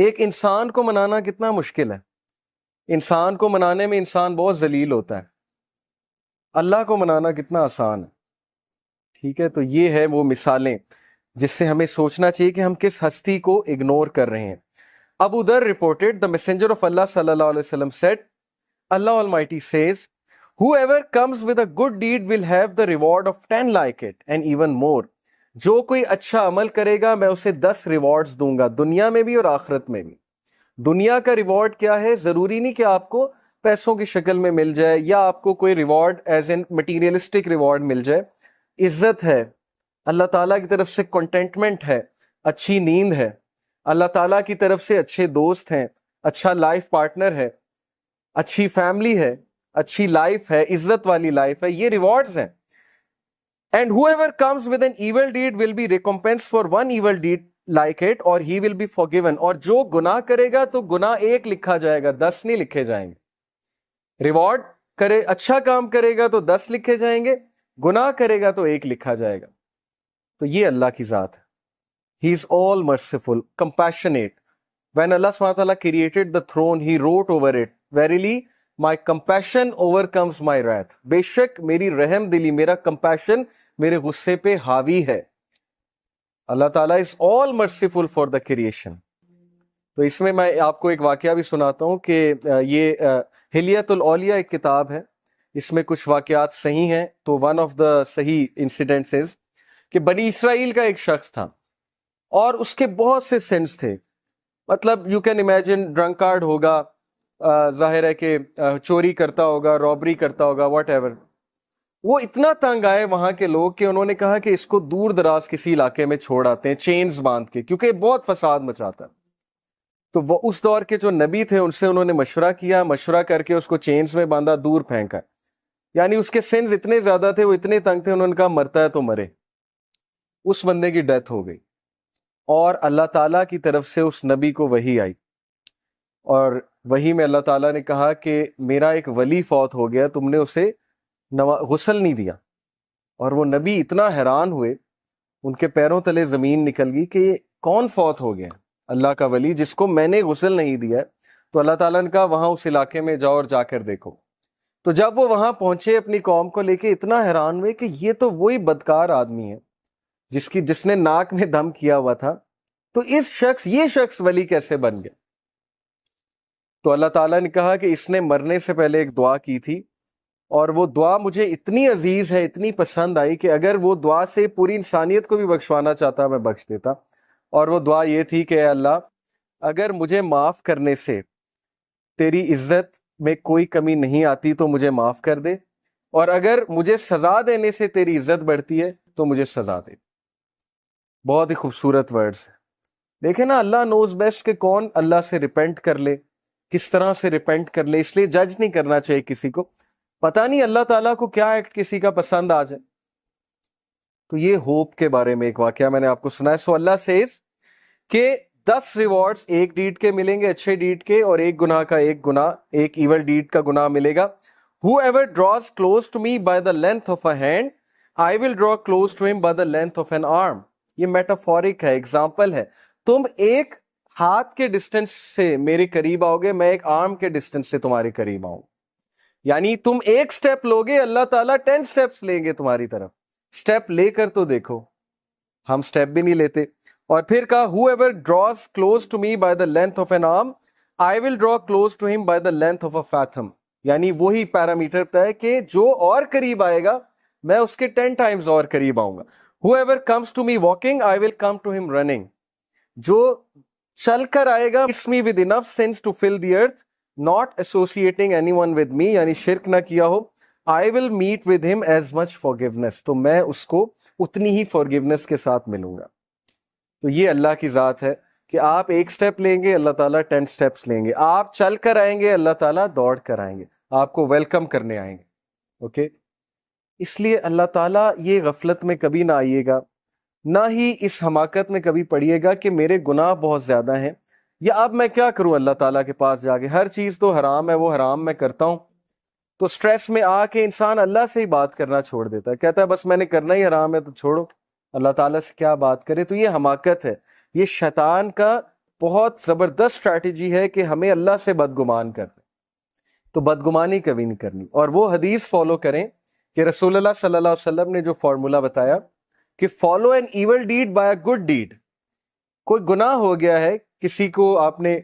ایک انسان کو منانا کتنا مشکل ہے، انسان کو منانے میں انسان بہت ذلیل ہوتا ہے، اللہ کو منانا کتنا آسان ہے. ٹھیک ہے، تو یہ ہے وہ مثالیں جس سے ہمیں سوچنا چاہیے کہ ہم کس ہستی کو اگنور کر رہے ہیں. ابو ذر reported, the messenger of Allah sallallahu alaihi wasallam said, Allah Almighty says, whoever comes with a good deed will have the reward of 10 like it and even more. جو کوئی اچھا عمل کرے گا میں اسے 10 ریوارڈز دوں گا، دنیا میں بھی اور آخرت میں بھی. دنیا کا ریوارڈ کیا ہے؟ ضروری نہیں کہ آپ کو پیسوں کی شکل میں مل جائے یا آپ کو کوئی reward as an materialistic reward مل جائے. عزت ہے، اللہ تعالیٰ کی طرف سے کنٹینٹمنٹ ہے، اچھی نیند ہے، اللہ تعالیٰ کی طرف سے اچھے دوست ہیں، اچھا لائف پارٹنر ہے، اچھی فیملی ہے، اچھی لائف ہے، عزت والی لائف ہے، یہ ریوارڈز ہیں. And whoever comes with an evil deed will be recompensed for one evil deed like it or he will be forgiven. اور جو گناہ کرے گا تو گناہ 1 لکھا جائے گا، 10 نہیں لکھے جائیں گے. ریوارڈ کرے، اچھا کام کرے گا تو 10 لکھے جائیں گے، گناہ کرے گا تو 1 لکھا جائے گا. تو یہ اللہ کی ذات ہے. He is all merciful, compassionate. When Allah SWT created the throne, He wrote over it, Verily, my compassion overcomes my wrath. بے شک میری رحم دلی، میرا compassion میرے غصے پہ حاوی ہے. اللہ تعالیٰ is all merciful for the creation. تو اس میں آپ کو ایک واقعہ بھی سناتا ہوں کہ یہ حلیت الاولیاء ایک کتاب ہے، اس میں کچھ واقعات صحیح ہیں. تو ون آف دا صحیح انسیڈنٹس کہ بنی اسرائیل کا ایک شخص تھا اور اس کے بہت سے سینس تھے. مطلب یو کین امیجن ڈرنکارڈ ہوگا، ظاہر ہے کہ چوری کرتا ہوگا، رابری کرتا ہوگا، واٹ ایور. وہ اتنا تنگ آئے وہاں کے لوگ کہ انہوں نے کہا کہ اس کو دور دراز کسی علاقے میں چھوڑ آتے ہیں چینز باندھ کے، کیونکہ بہت فساد مچاتا ہے. تو وہ اس دور کے جو نبی تھے ان سے انہوں نے مشورہ کیا، مشورہ کر کے اس کو چینز میں باندھا، دور پھینکا. یعنی اس کے سینس اتنے زیادہ تھے، وہ اتنے تنگ تھے، انہوں نے کہا مرتا ہے تو مرے. اس بندے کی ڈیتھ ہو گئی اور اللہ تعالیٰ کی طرف سے اس نبی کو وحی آئی، اور وحی میں اللہ تعالیٰ نے کہا کہ میرا ایک ولی فوت ہو گیا، تم نے اسے غسل نہیں دیا. اور وہ نبی اتنا حیران ہوئے، ان کے پیروں تلے زمین نکل گئی کہ یہ کون فوت ہو گیا؟ اللہ کا ولی جس کو میں نے غسل نہیں دیا. تو اللہ تعالیٰ نے کہا وہاں اس علاقے میں جاؤ اور جا کر دیکھو. تو جب وہ وہاں پہنچے اپنی قوم کو لے کے، اتنا حیران ہوئے کہ یہ تو وہی بدکار آدمی ہے جس نے ناک میں دم کیا ہوا تھا، تو یہ شخص ولی کیسے بن گیا؟ تو اللہ تعالیٰ نے کہا کہ اس نے مرنے سے پہلے ایک دعا کی تھی، اور وہ دعا مجھے اتنی عزیز ہے، اتنی پسند آئی کہ اگر وہ دعا سے پوری انسانیت کو بھی بخشوانا چاہتا میں بخش دیتا. اور وہ دعا یہ تھی کہ اے اللہ، اگر مجھے معاف کرنے سے تیری عزت میں کوئی کمی نہیں آتی تو مجھے معاف کر دے، اور اگر مجھے سزا دینے سے تیری عزت بڑھتی ہے تو مجھے سزا دے. بہت ہی خوبصورت ورڈز ہیں. دیکھیں نا، اللہ نوز بیسٹ کہ کون اللہ سے ریپینٹ کر لے، کس طرح سے ریپینٹ کر لے. اس لیے جج نہیں کرنا چاہیے کسی کو، پتہ نہیں اللہ تعالیٰ کو کیا ایکٹ کسی کا پسند آ جائے. تو یہ ہوپ کے بارے میں ایک واقعہ میں نے آپ کو سنا ہے. سو اللہ سیز کہ 10 ریوارڈز ایک ڈیڈ کے ملیں گے، اچھے ڈیڈ کے، اور ایک گناہ کا ایک ایول ڈیڈ کا گناہ ملے گا. Whoever draws close to me by the length of a hand, I will draw close to him by the length of an arm. یہ میٹافورک ہے، ایگزامپل ہے. تم ایک ہاتھ کے ڈسٹینس سے میرے قریب آؤ گے، میں ایک آرم کے ڈسٹینس سے تمہارے قریب آؤں. یعنی تم ایک سٹیپ لوگے، اللہ تعالیٰ 10 سٹیپس لیں گے تمہاری طرف. سٹیپ لے کر تو دیکھو، ہم سٹیپ بھی نہیں لیتے. اور پھر کہا whoever draws close to me by the length of an arm, I will draw close to him by the length of a fathom. یعنی وہی پیرامیٹر طے ہے کہ جو اور قریب آئے گا میں اس کے 10 ٹائمز اور قریب آؤں گا. whoever comes to me walking, I will come to him running. جو چل کر آئے گا it's me with enough sense to fill the earth, not associating anyone with me, یعنی شرک نہ کیا ہو. I will meet with him as much forgiveness. تو میں اس کو اتنی ہی forgiveness کے ساتھ ملوں گا. تو یہ اللہ کی ذات ہے کہ آپ ایک سٹیپ لیں گے، اللہ تعالیٰ 10 سٹیپس لیں گے. آپ چل کر آئیں گے، اللہ تعالیٰ دوڑ کر آئیں گے، آپ کو ویلکم کرنے آئیں گے. اوکے، اس لیے اللہ تعالیٰ یہ غفلت میں کبھی نہ آئیے گا، نہ ہی اس حماقت میں کبھی پڑیے گا کہ میرے گناہ بہت زیادہ ہیں، یا اب میں کیا کروں اللہ تعالیٰ کے پاس جا کے، ہر چیز تو حرام ہے، وہ حرام میں کرتا ہوں. تو سٹریس میں آ کے انسان اللہ سے ہی بات کرنا چھوڑ دیتا ہے، کہتا ہے بس میں نے کرنا ہی حرام ہے تو چھوڑو، اللہ تعالیٰ سے کیا بات کرے. تو یہ حماقت ہے، یہ شیطان کا بہت زبردست اسٹریٹجی ہے کہ ہمیں اللہ سے بدگمان کرنا، تو بدگمانی کبھی نہیں کرنی، اور وہ حدیث فالو کریں کہ رسول اللہ صلی اللہ علیہ وسلم نے جو فارمولا بتایا کہ follow an evil deed by a good deed. کوئی گناہ ہو گیا ہے، کسی کو آپ نے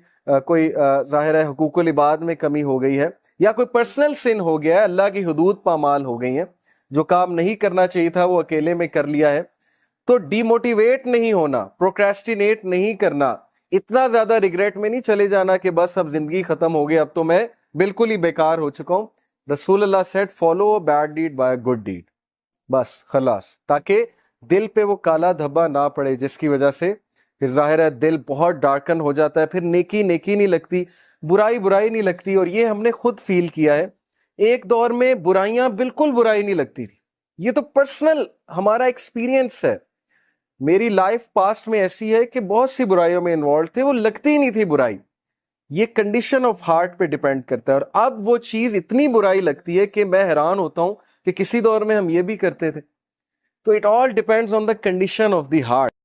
کوئی ظاہر ہے حقوق العباد میں کمی ہو گئی ہے، یا کوئی پرسنل سن ہو گیا ہے، اللہ کی حدود پامال ہو گئی ہیں، جو کام نہیں کرنا چاہیے تھا وہ اکیلے میں کر لیا ہے، تو ڈی موٹیویٹ نہیں ہونا، پروکریسٹینیٹ نہیں کرنا، اتنا زیادہ ریگریٹ میں نہیں چلے جانا کہ بس اب زندگی ختم ہو گئی، اب تو میں بالکل ہی بیکار ہو چکا ہوں. رسول اللہ said follow a bad deed by a good deed, بس خلاص، تاکہ دل پہ وہ کالا دھبا نہ پڑے جس کی وجہ سے پھر ظاہر ہے دل بہت ڈارکن ہو جاتا ہے، پھر نیکی نیکی نہیں لگتی، برائی برائی نہیں لگتی. اور یہ ہم نے خود فیل کیا ہے، ایک دور میں برائیاں بالکل برائی نہیں لگتی تھی. یہ تو پرسنل ہمارا ایکسپیرینس ہے. میری لائف پاسٹ میں ایسی ہے کہ بہت سی برائیوں میں انوالو تھے، وہ لگتی ہی نہیں تھی برائی. یہ کنڈیشن آف ہارٹ پہ ڈیپینڈ کرتا ہے، اور اب وہ چیز اتنی برائی لگتی ہے کہ میں حیران ہوتا ہوں کہ کسی دور میں ہم یہ بھی کرتے تھے. تو it all depends on the condition of the heart.